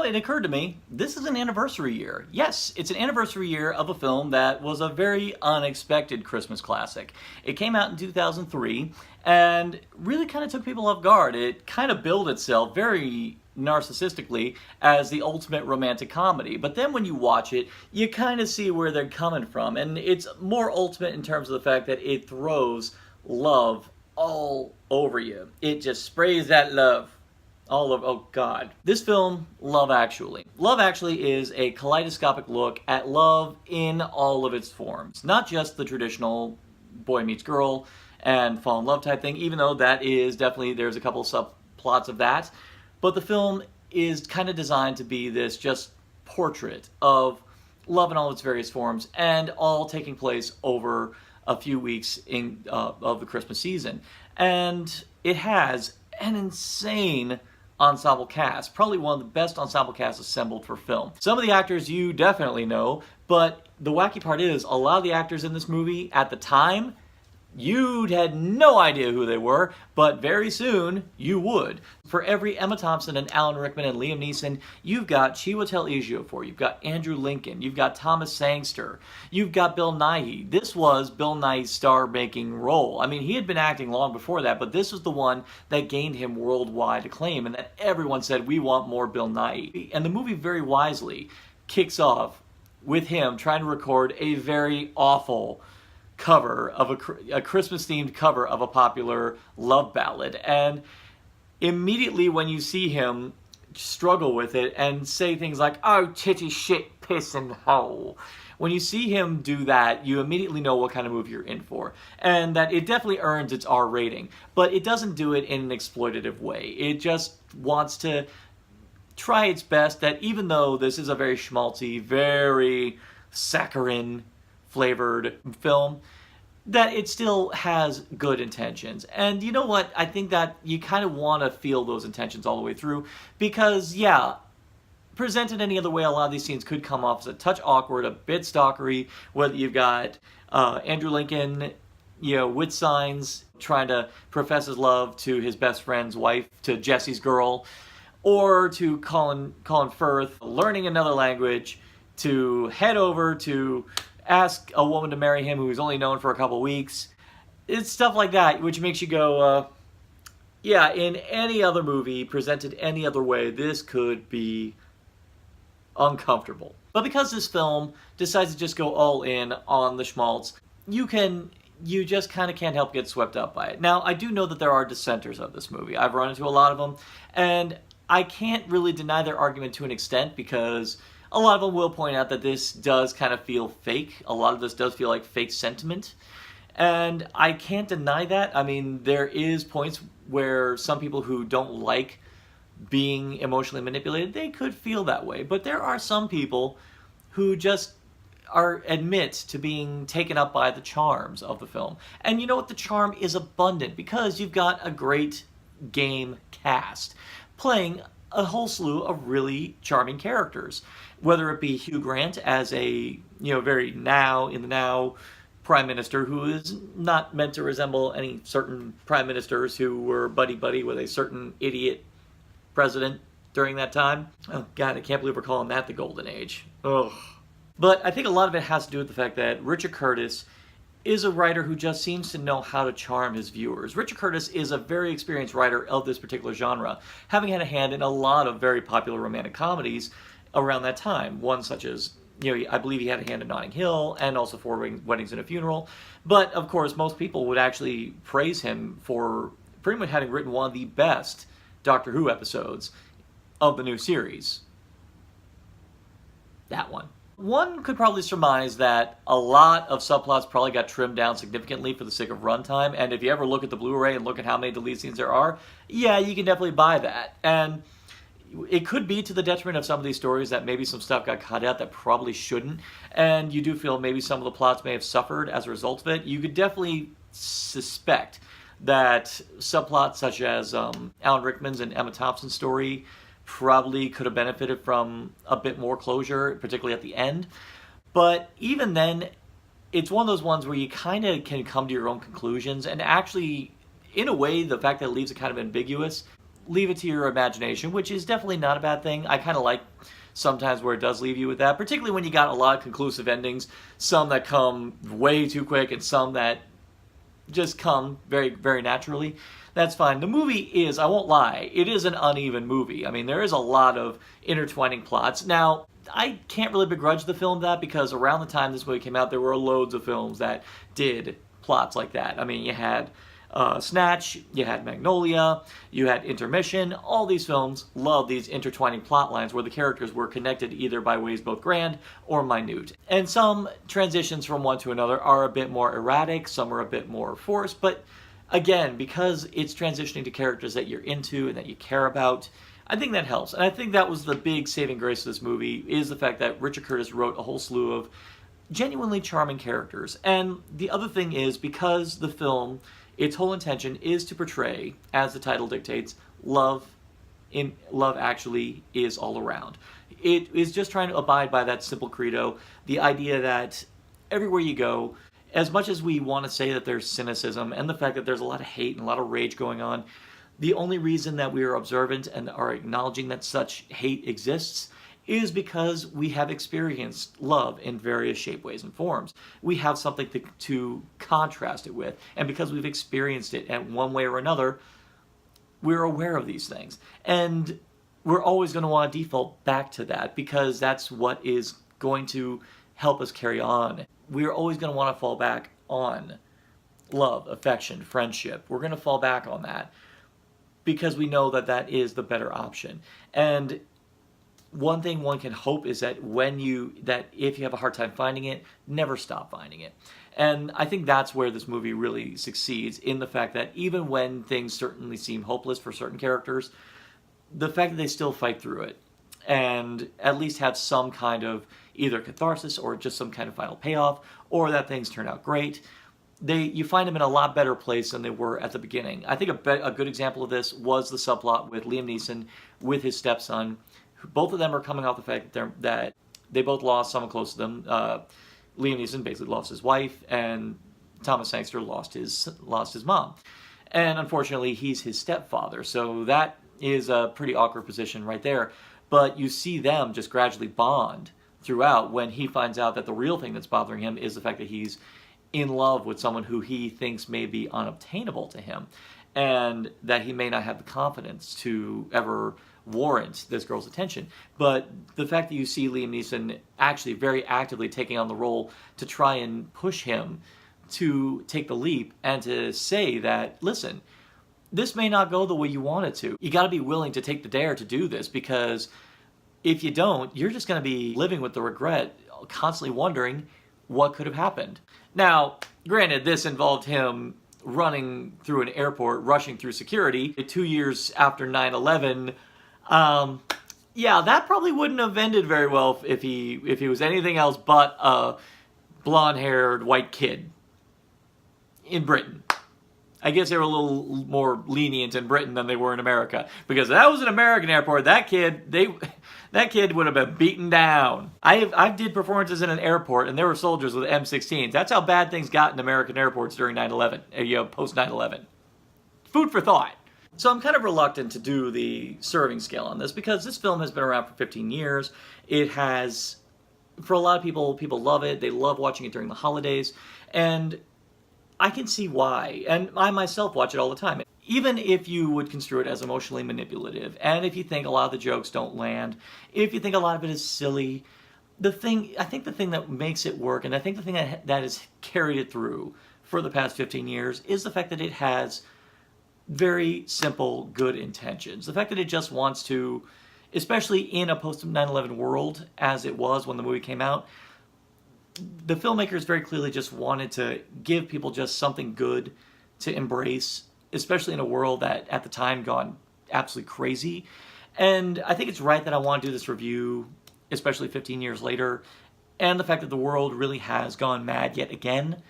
it occurred to me, this is an anniversary year. Yes, it's an anniversary year of a film that was a very unexpected Christmas classic. It came out in 2003 and really kind of took people off guard. It kind of billed itself very narcissistically as the ultimate romantic comedy. But then when you watch it, you kind of see where they're coming from. And it's more ultimate in terms of the fact that it throws love all over you. It just sprays that love all over. Oh God. This film, Love Actually. Love Actually is a kaleidoscopic look at love in all of its forms. Not just the traditional boy meets girl and fall in love type thing, even though that is definitely, there's a couple of subplots of that. But the film is kind of designed to be this just portrait of love in all its various forms, and all taking place over a few weeks of the Christmas season. And it has an insane ensemble cast, probably one of the best ensemble casts assembled for film. Some of the actors you definitely know, but the wacky part is, a lot of the actors in this movie at the time, you had no idea who they were, but very soon you would. For every Emma Thompson and Alan Rickman and Liam Neeson, you've got Chiwetel Ejiofor, you've got Andrew Lincoln, you've got Thomas Sangster, you've got Bill Nighy. This was Bill Nighy's star-making role. I mean, he had been acting long before that, but this was the one that gained him worldwide acclaim, and that everyone said, we want more Bill Nighy. And the movie very wisely kicks off with him trying to record a very awful cover of a Christmas-themed cover of a popular love ballad. And immediately when you see him struggle with it and say things like, oh, titty, shit, piss, and hole, when you see him do that, you immediately know what kind of movie you're in for. And that it definitely earns its R rating. But it doesn't do it in an exploitative way. It just wants to try its best that even though this is a very schmaltzy, very saccharine flavored film, that it still has good intentions. And you know what? I think that you kind of want to feel those intentions all the way through, because yeah, presented any other way, a lot of these scenes could come off as a touch awkward, a bit stalkery, whether you've got Andrew Lincoln, you know, with signs trying to profess his love to his best friend's wife, to Jesse's girl, or to Colin Firth learning another language to head over to ask a woman to marry him who's only known for a couple weeks. It's stuff like that, which makes you go, yeah, in any other movie, presented any other way, this could be uncomfortable. But because this film decides to just go all in on the schmaltz, you just kind of can't help get swept up by it. Now, I do know that there are dissenters of this movie. I've run into a lot of them, and I can't really deny their argument to an extent, because a lot of them will point out that this does kind of feel fake. A lot of this does feel like fake sentiment. And I can't deny that. I mean, there is points where some people who don't like being emotionally manipulated, they could feel that way. But there are some people who just admit to being taken up by the charms of the film. And you know what? The charm is abundant, because you've got a great game cast playing a whole slew of really charming characters, whether it be Hugh Grant as a, very in the now prime minister who is not meant to resemble any certain prime ministers who were buddy-buddy with a certain idiot president during that time. Oh God, I can't believe we're calling that the golden age. Ugh. But I think a lot of it has to do with the fact that Richard Curtis is a writer who just seems to know how to charm his viewers. Richard Curtis is a very experienced writer of this particular genre, having had a hand in a lot of very popular romantic comedies around that time. One such as, I believe he had a hand in Notting Hill, and also Four Weddings and a Funeral. But, of course, most people would actually praise him for pretty much having written one of the best Doctor Who episodes of the new series. That one. One could probably surmise that a lot of subplots probably got trimmed down significantly for the sake of runtime, and if you ever look at the Blu-ray and look at how many deleted scenes there are, yeah, you can definitely buy that. And it could be to the detriment of some of these stories that maybe some stuff got cut out that probably shouldn't, and you do feel maybe some of the plots may have suffered as a result of it. You could definitely suspect that subplots such as Alan Rickman's and Emma Thompson's story probably could have benefited from a bit more closure, particularly at the end. But even then, it's one of those ones where you kind of can come to your own conclusions, and actually, in a way, the fact that it leaves it kind of ambiguous leave it to your imagination, which is definitely not a bad thing. I kind of like sometimes where it does leave you with that, particularly when you got a lot of conclusive endings, some that come way too quick and some that just come very, very naturally. That's fine. The movie is, I won't lie, it is an uneven movie. I mean, there is a lot of intertwining plots. Now, I can't really begrudge the film that, because around the time this movie came out, there were loads of films that did plots like that. I mean, you had Snatch, you had Magnolia, you had Intermission. All these films love these intertwining plot lines where the characters were connected either by ways both grand or minute. And some transitions from one to another are a bit more erratic, some are a bit more forced, but again, because it's transitioning to characters that you're into and that you care about, I think that helps. And I think that was the big saving grace of this movie, is the fact that Richard Curtis wrote a whole slew of genuinely charming characters. And the other thing is, because the film, its whole intention is to portray, as the title dictates, love actually is all around. It is just trying to abide by that simple credo, the idea that everywhere you go, as much as we want to say that there's cynicism and the fact that there's a lot of hate and a lot of rage going on, the only reason that we are observant and are acknowledging that such hate exists is because we have experienced love in various shape, ways, and forms. We have something to contrast it with, and because we've experienced it in one way or another, we're aware of these things. And we're always going to want to default back to that, because that's what is going to help us carry on. We're always going to want to fall back on love, affection, friendship. We're going to fall back on that because we know that that is the better option. And one thing one can hope is that if you have a hard time finding it, never stop finding it. And I think that's where this movie really succeeds, in the fact that even when things certainly seem hopeless for certain characters, the fact that they still fight through it and at least have some kind of either catharsis or just some kind of final payoff, or that things turn out great, you find them in a lot better place than they were at the beginning. I think a good example of this was the subplot with Liam Neeson with his stepson. Both of them are coming off the fact that they both lost someone close to them. Liam Neeson basically lost his wife, and Thomas Sangster lost his mom. And unfortunately, he's his stepfather, so that is a pretty awkward position right there. But you see them just gradually bond throughout when he finds out that the real thing that's bothering him is the fact that he's in love with someone who he thinks may be unobtainable to him, and that he may not have the confidence to ever warrant this girl's attention. But the fact that you see Liam Neeson actually very actively taking on the role to try and push him to take the leap and to say that, listen, this may not go the way you want it to. You got to be willing to take the dare to do this, because if you don't, you're just going to be living with the regret, constantly wondering what could have happened. Now, granted, this involved him running through an airport, rushing through security 2 years after 9/11. Yeah, that probably wouldn't have ended very well if he was anything else but a blonde-haired white kid in Britain. I guess they were a little more lenient in Britain than they were in America, because if that was an American airport, that kid would have been beaten down. I did performances in an airport, and there were soldiers with M16s. That's how bad things got in American airports during 9/11, post 9/11. Food for thought. So I'm kind of reluctant to do the serving scale on this, because this film has been around for 15 years. It has, for a lot of people love it. They love watching it during the holidays, and I can see why. And I myself watch it all the time. Even if you would construe it as emotionally manipulative, and if you think a lot of the jokes don't land, if you think a lot of it is silly, I think the thing that makes it work, and I think the thing that has carried it through for the past 15 years, is the fact that it has very simple, good intentions. The fact that it just wants to, especially in a post 9/11 world, as it was when the movie came out, the filmmakers very clearly just wanted to give people just something good to embrace, especially in a world that at the time gone absolutely crazy. And I think it's right that I want to do this review, especially 15 years later, and the fact that the world really has gone mad yet again.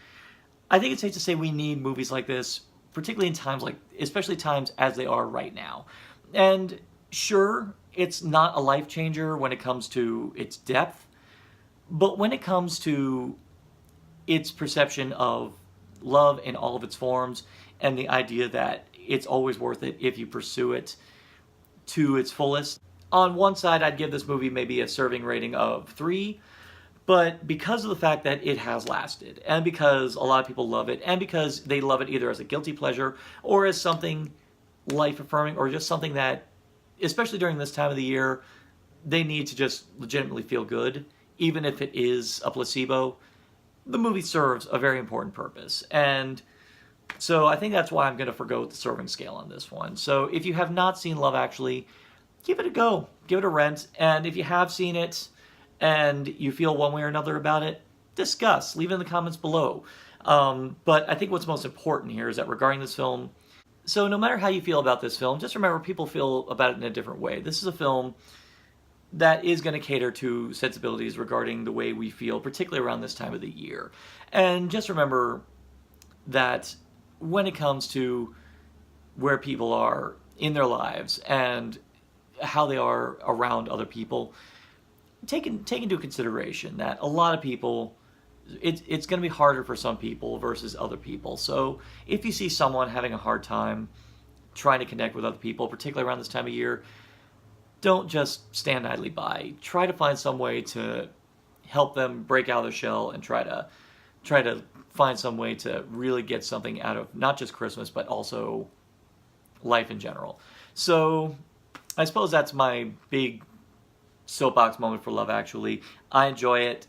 I think it's safe to say we need movies like this, particularly in times especially times as they are right now. And sure, it's not a life changer when it comes to its depth, but when it comes to its perception of love in all of its forms, and the idea that it's always worth it if you pursue it, to its fullest. On one side, I'd give this movie maybe a serving rating of 3, but because of the fact that it has lasted, and because a lot of people love it, and because they love it either as a guilty pleasure or as something life-affirming, or just something that, especially during this time of the year, they need to just legitimately feel good, even if it is a placebo, the movie serves a very important purpose. And so I think that's why I'm going to forgo the serving scale on this one. So if you have not seen Love Actually, give it a go. Give it a rent. And if you have seen it and you feel one way or another about it, discuss. Leave it in the comments below. But I think what's most important here is that regarding this film, so no matter how you feel about this film, just remember people feel about it in a different way. This is a film that is going to cater to sensibilities regarding the way we feel, particularly around this time of the year. And just remember that when it comes to where people are in their lives and how they are around other people, take into consideration that a lot of people, it's going to be harder for some people versus other people. So if you see someone having a hard time trying to connect with other people, particularly around this time of year, don't just stand idly by. Try to find some way to help them break out of their shell and try to find some way to really get something out of not just Christmas, but also life in general. So I suppose that's my big soapbox moment for Love Actually. I enjoy it,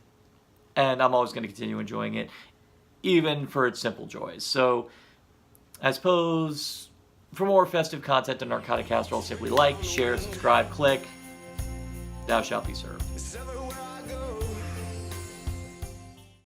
and I'm always going to continue enjoying it, even for its simple joys. So I suppose for more festive content and narcotic casserole, simply like, share, subscribe, click. Thou shalt be served.